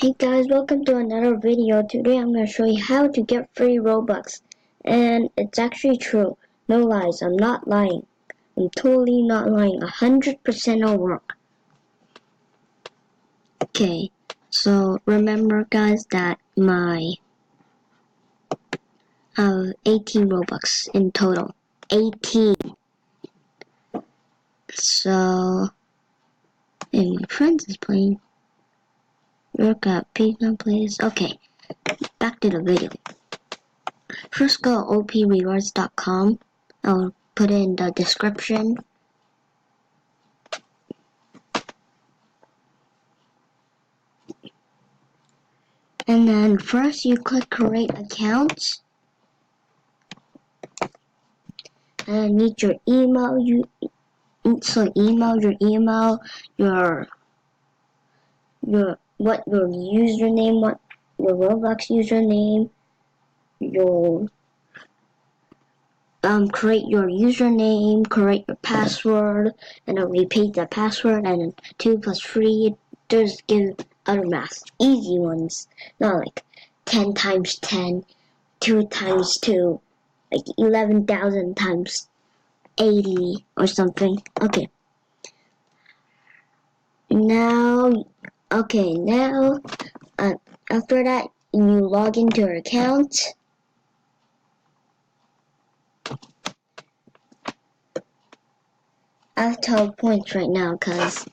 Hey guys, welcome to another video. Today I'm going to show you how to get free Robux. And it's actually true. No lies, I'm not lying. I'm totally not lying. 100% will work. Okay, so remember guys that my 18 Robux in total. 18. So, and my friends is playing. Look at Pizza Plays. Okay, back to the video. First go oprewards.com. I'll put it in the description. And then first you click create accounts. And need your email. Email your username, what your Roblox username, your create your username, create your password, and then repeat the password, and then 2 plus 3, just give other math. Easy ones. Not like 10 times 10, 2 times 2, like 11,000 times 80 or something. Okay. Now, after that, you log into your account. I have 12 points right now because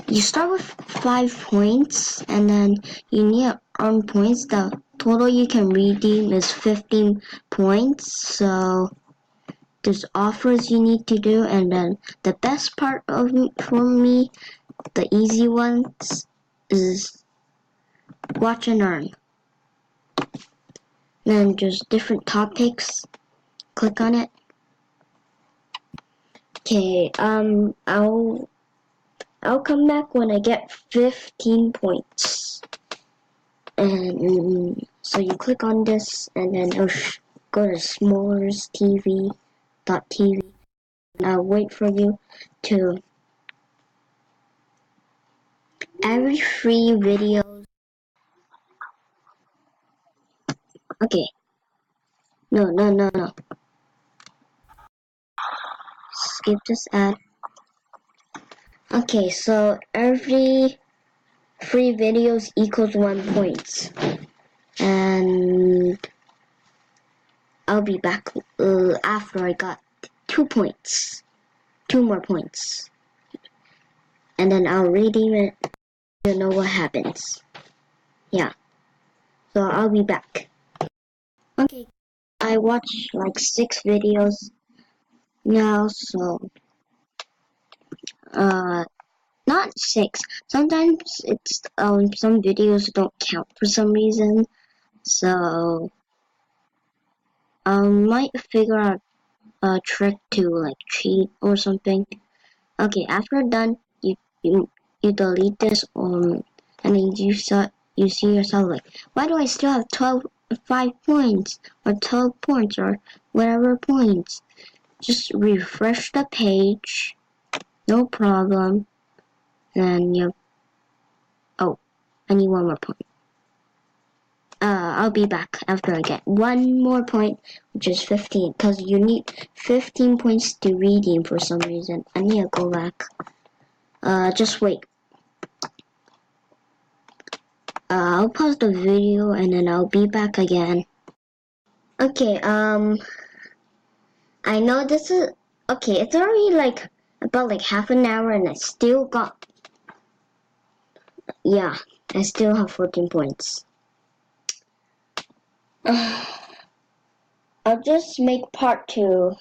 you start with 5 points and then you need to earn points. The total you can redeem is 15 points. So there's offers you need to do, and then the best part for me, the easy ones, is watch and earn. Then just different topics. Click on it. Okay, I'll come back when I get 15 points. And so you click on this, and then go to smallerstv.tv. I'll wait for you to every free video. Okay. No. Skip this ad. Okay, so every free videos equals 1 point. And I'll be back after I got 2 points. 2 more points. And then I'll redeem it. You know what happens. Yeah. So I'll be back. Okay. I watched like 6 videos now, so not 6. Sometimes it's some videos don't count for some reason. So I might figure out a trick to like cheat or something. Okay, after done, you delete this and then you see yourself like, why do I still have 5 points or 12 points or whatever points? Just refresh the page, no problem. Then I need 1 more point. I'll be back after I get 1 more point, which is 15, because you need 15 points to redeem for some reason. I need to go back. Just wait. I'll pause the video and then I'll be back again. Okay, I know this is, okay, it's already like, about like half an hour and I still got, yeah, I still have 14 points. I'll just make part 2.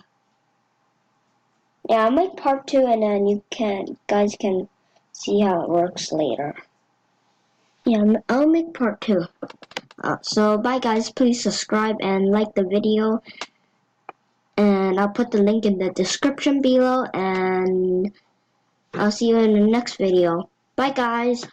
Yeah, I'll make part 2 and then you guys can see how it works later. Yeah, I'll make part 2. So bye guys, please subscribe and like the video. And I'll put the link in the description below, and I'll see you in the next video. Bye guys.